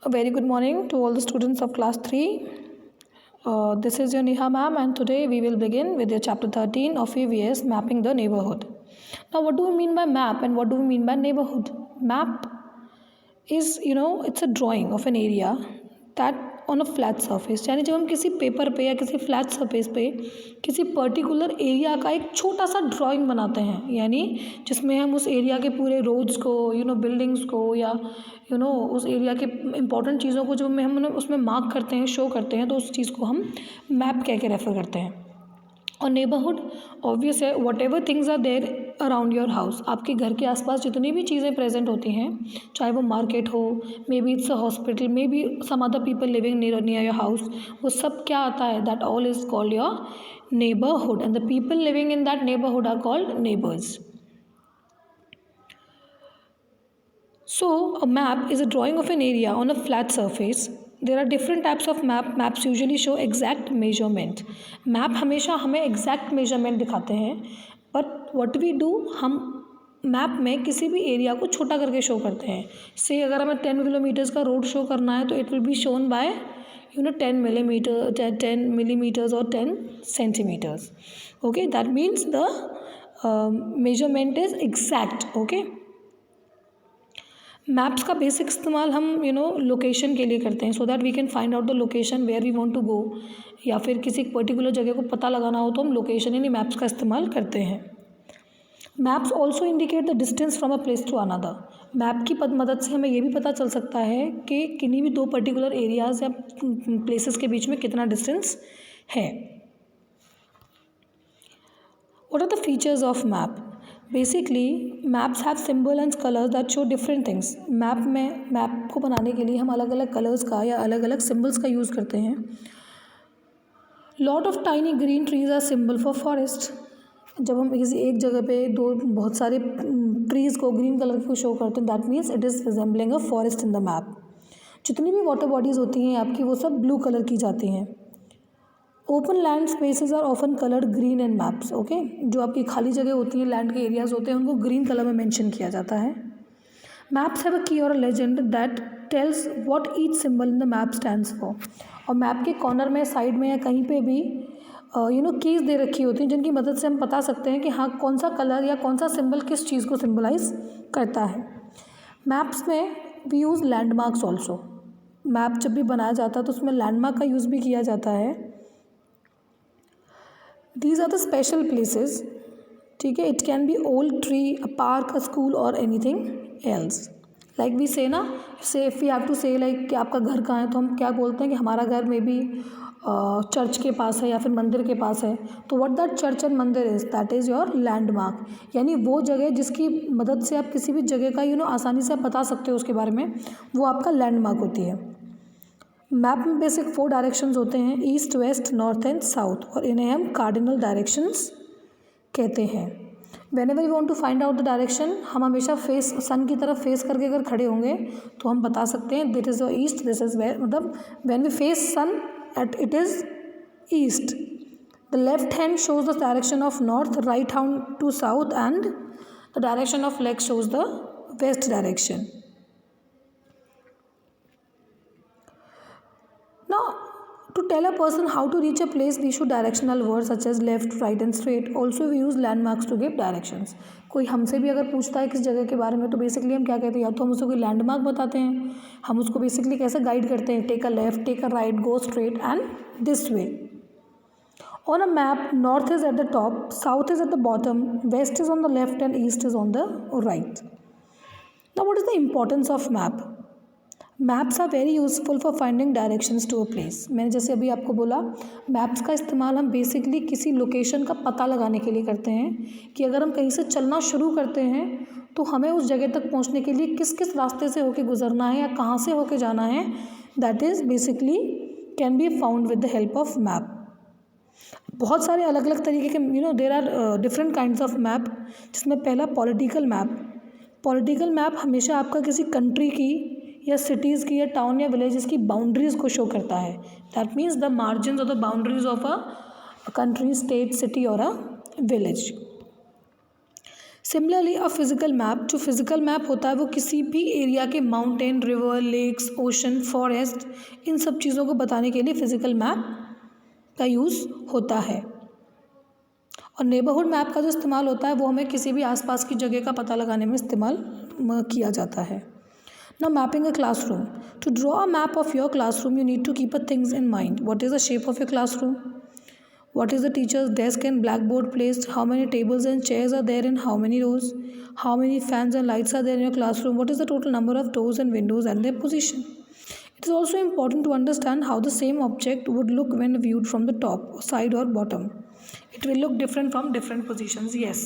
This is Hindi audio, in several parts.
A very good morning to all the students of class 3. This is your Neha ma'am, and today we will begin with your chapter 13 of EVS, Mapping the Neighborhood. Now, what do we mean by map and what do we mean by neighborhood? Map is, it's a drawing of an area that on a flat surface. यानी जब हम किसी पेपर पे या किसी फ्लैट सरफेस पे किसी पर्टिकुलर एरिया का एक छोटा सा ड्राइंग बनाते हैं, यानी जिसमें हम उस एरिया के पूरे रोड्स को, बिल्डिंग्स को या उस एरिया के इंपॉर्टेंट चीज़ों को जो हम उसमें मार्क करते हैं, शो करते हैं, तो उस चीज़ को हम मैप कह के रेफर करते हैं. और नेबरहुड ऑब्वियस है, whatever things are there around your house. आपके घर के आसपास जितनी भी चीज़ें प्रेजेंट होती हैं, चाहे वो मार्केट हो, maybe it's a hospital, maybe some other people living near your house, वो सब क्या आता है, that all is called your neighbourhood and the people living in that neighbourhood are called neighbours. So a map is a drawing of an area on a flat surface. There are different types of map. Maps usually show exact measurement. Map हमेशा हमें exact measurement दिखाते हैं. But what we do, हम मैप में किसी भी एरिया को छोटा करके शो करते हैं. से अगर हमें 10 किलोमीटर्स का रोड शो करना है तो it will be shown by 10 millimeters और 10 centimeters. Okay, that means the measurement is exact. Okay. Maps का बेसिक इस्तेमाल हम लोकेशन के लिए करते हैं, so that we can find out the location where we want to go, या फिर किसी पर्टिकुलर जगह को पता लगाना हो तो हम लोकेशन यानी मैप्स का इस्तेमाल करते हैं. Maps also indicate the distance from a place to another. Map की मदद से हमें ये भी पता चल सकता है कि किन्हीं भी दो पर्टिकुलर एरियाज़ या प्लेसेस के बीच में कितना डिस्टेंस है. What are the features of map? Basically maps have symbol and colours that show different things. Map को बनाने के लिए हम अलग अलग कलर्स का या अलग अलग सिम्बल्स का यूज़ करते हैं. Lot of tiny green trees are symbol for forest. जब हम किसी एक जगह पे बहुत सारे ट्रीज़ को ग्रीन कलर को शो करते हैं, that means it is resembling a forest in the map. जितनी भी वाटर बॉडीज़ होती हैं आपकी, वो सब ब्लू कलर की जाती हैं. Open land spaces are often coloured green in maps. Okay, जो आपकी खाली जगह होती हैं, लैंड के एरियाज होते हैं, उनको ग्रीन कलर में मेंशन किया जाता है. मैप्स हैव अ की और a legend that tells what each symbol in the map stands for. और मैप के कॉर्नर में, साइड में या कहीं पे भी कीज दे रखी होती हैं, जिनकी मदद से हम बता सकते हैं कि हाँ कौन सा कलर या कौन सा सिंबल किस चीज़ को सिम्बलाइज करता है. मैप्स में we use landmarks also. Map जब भी बनाया जाता है तो उसमें लैंडमार्क का यूज़ भी किया जाता है. These are the special places. ठीक है, it can be old tree, a park, a school or anything else. Like we say ना, say if we have to say like कि आपका घर कहाँ है, तो हम क्या बोलते हैं कि हमारा घर में भी चर्च के पास है या फिर मंदिर के पास है. तो what that church and मंदिर is, that is your landmark. यानी वो जगह जिसकी मदद से आप किसी भी जगह का आसानी से आप बता सकते हो उसके बारे में, वो आपका लैंडमार्क होती है. मैप में बेसिक 4 डायरेक्शंस होते हैं, east, west, north and south, और इन्हें हम कार्डिनल डायरेक्शंस कहते हैं. Whenever you want to find out the direction, हम हमेशा फेस सन की तरफ फेस करके अगर खड़े होंगे तो हम बता सकते हैं this is the east, this is west. मतलब when we face sun at it is east. The left hand shows the direction of north, right hand to south and the direction of leg shows the west direction. Now, to tell a person how to reach a place, we use directional words such as left, right and straight. Also, we use landmarks to give directions. कोई हमसे भी अगर पूछता है किस जगह के बारे में, तो बेसिकली हम क्या कहते हैं, या तो हम उसको कोई लैंडमार्क बताते हैं, हम उसको बेसिकली कैसे गाइड करते हैं, take a left, take a right, go straight and this way. On a map, north is at the top, south is at the bottom, west is on the left and east is on the right. Now, what is the importance of map? Maps are very useful for finding directions to a place. मैंने जैसे अभी आपको बोला, मैप्स का इस्तेमाल हम बेसिकली किसी लोकेशन का पता लगाने के लिए करते हैं कि अगर हम कहीं से चलना शुरू करते हैं तो हमें उस जगह तक पहुंचने के लिए किस किस रास्ते से होके गुजरना है या कहाँ से होके जाना है. That is basically can be found with the help of map. बहुत सारे अलग अलग तरीके के there are different kinds of map, जिसमें पहला पॉलिटिकल मैप. पॉलिटिकल मैप हमेशा आपका किसी कंट्री की या सिटीज़ की या टाउन या विलेजेस की बाउंड्रीज़ को शो करता है. दैट मीन्स द मार्जिन्स और the boundaries of a country, state, city और a village. Similarly a physical map, जो फिजिकल मैप होता है वो किसी भी एरिया के mountain, river, lakes, ocean, forest, इन सब चीज़ों को बताने के लिए फिजिकल मैप का यूज़ होता है। और नेबरहुड मैप का जो इस्तेमाल होता है वो हमें किसी भी आसपास की जगह का पता लगाने में इस्तेमाल किया जाता है। Now mapping a classroom. To draw a map of your classroom, you need to keep a things in mind. What is the shape of your classroom? What is the teacher's desk and blackboard placed? How many tables and chairs are there in how many rows? How many fans and lights are there in your classroom? What is the total number of doors and windows and their position? It is also important to understand how the same object would look when viewed from the top, side or bottom. It will look different from different positions. Yes.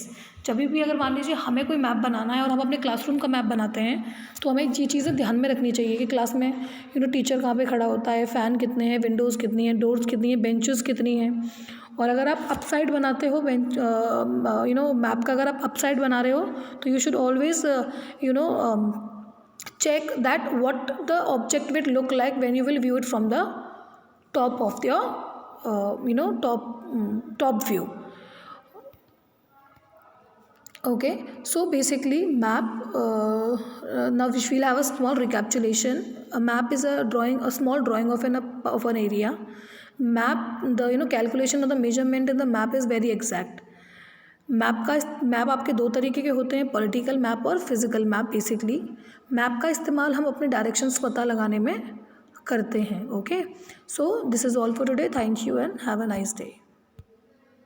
जब भी अगर मान लीजिए हमें कोई मैप बनाना है और हम अपने क्लासरूम का मैप बनाते हैं तो हमें ये चीज़ें ध्यान में रखनी चाहिए कि क्लास में टीचर कहाँ पे खड़ा होता है, फ़ैन कितने हैं, विंडोज़ कितनी हैं, डोर्स कितनी हैं, बेंचेस कितनी हैं। और अगर आप अपसाइड बनाते हो बेंच मैप का अगर आप अपसाइड बना रहे हो तो you should always check that what the object will look like when you will view it from the top of your top view. Okay, so basically map, now we will have a small recapitulation. A map is a small drawing of an area. Map, the calculation of the measurement in the map is very exact. Map आपके दो तरीके के होते हैं, पॉलिटिकल मैप और फिजिकल मैप। बेसिकली मैप का इस्तेमाल हम अपने डायरेक्शंस पता लगाने में करते हैं। Okay, so this is all for today. Thank you and have a nice day.